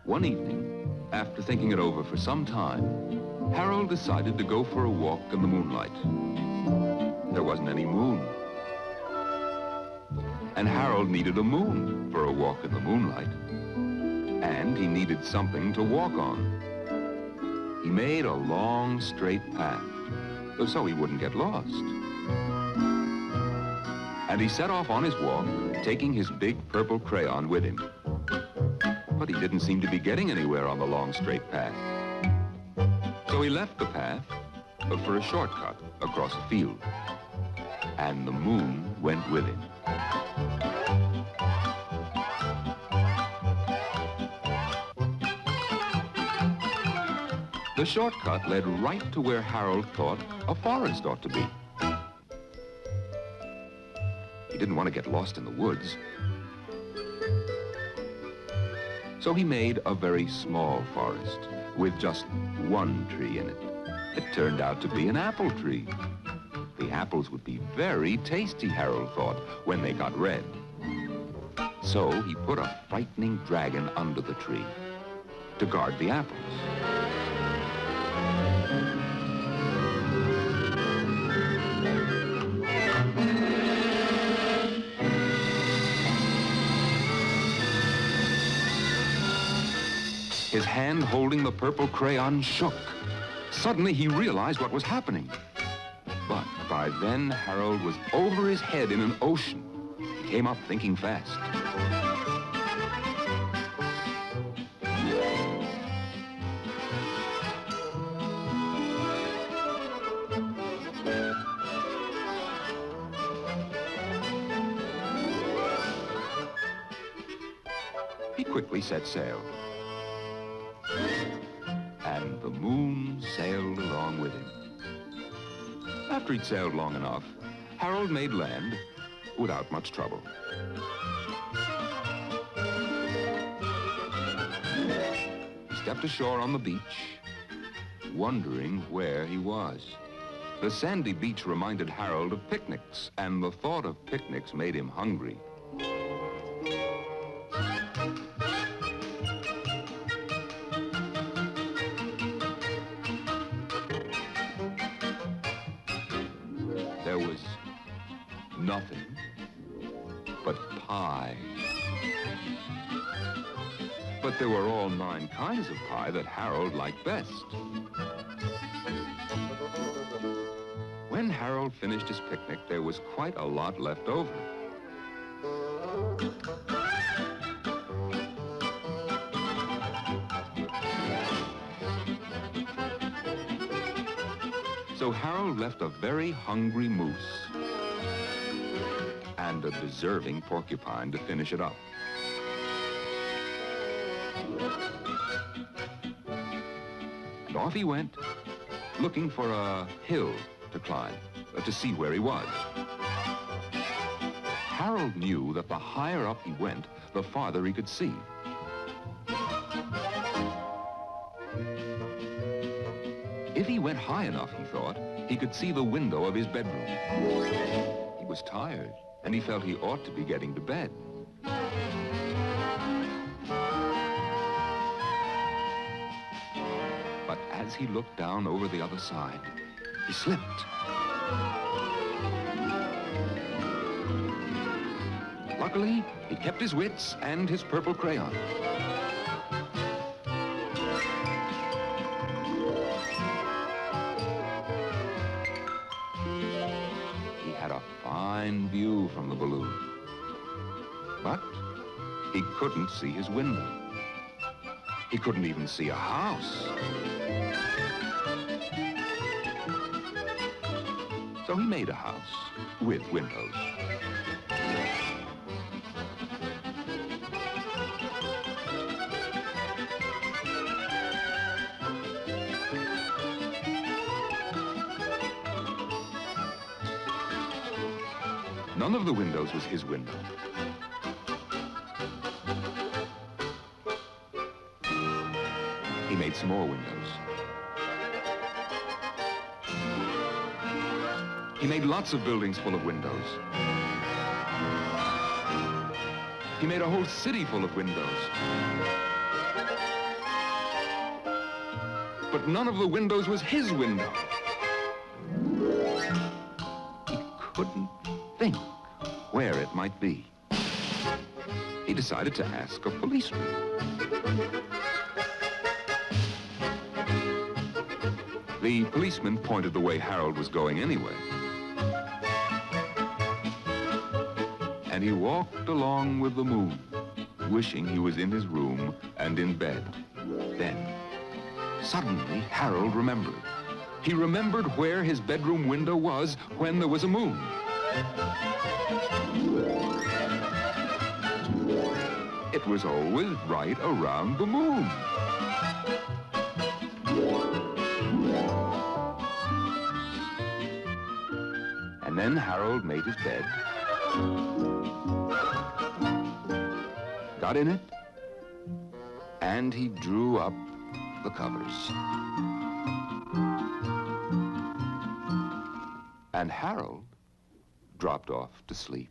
One evening, after thinking it over for some time, Harold decided to go for a walk in the moonlight. There wasn't any moon. And Harold needed a moon for a walk in the moonlight. And he needed something to walk on. He made a long, straight path, so he wouldn't get lost. And he set off on his walk, taking his big purple crayon with him. But he didn't seem to be getting anywhere on the long, straight path. So he left the path for a shortcut across a field. And the moon went with him. The shortcut led right to where Harold thought a forest ought to be. He didn't want to get lost in the woods. So he made a very small forest with just one tree in it. It turned out to be an apple tree. The apples would be very tasty, Harold thought, when they got red. So he put a frightening dragon under the tree to guard the apples. His hand holding the purple crayon shook. Suddenly he realized what was happening. But by then Harold was over his head in an ocean. He came up thinking fast. He quickly set sail. And the moon sailed along with him. After he'd sailed long enough, Harold made land without much trouble. He stepped ashore on the beach, wondering where he was. The sandy beach reminded Harold of picnics, and the thought of picnics made him hungry. There was nothing but pie. But there were all 9 kinds of pie that Harold liked best. When Harold finished his picnic, there was quite a lot left over. So Harold left a very hungry moose and a deserving porcupine to finish it up. And off he went, looking for a hill to climb, to see where he was. Harold knew that the higher up he went, the farther he could see. If he went high enough, he thought, he could see the window of his bedroom. He was tired, and he felt he ought to be getting to bed. But as he looked down over the other side, he slipped. Luckily, he kept his wits and his purple crayon. He had a fine view from the balloon, but he couldn't see his window. He couldn't even see a house. So he made a house with windows. None of the windows was his window. He made some more windows. He made lots of buildings full of windows. He made a whole city full of windows. but none of the windows was his window. He couldn't think where it might be. He decided to ask a policeman. The policeman pointed the way Harold was going anyway. And he walked along with the moon, wishing he was in his room and in bed. Then, suddenly, Harold remembered. He remembered where his bedroom window was when there was a moon. It was always right around the moon. And then Harold made his bed, got in it, and he drew up the covers. And Harold dropped off to sleep.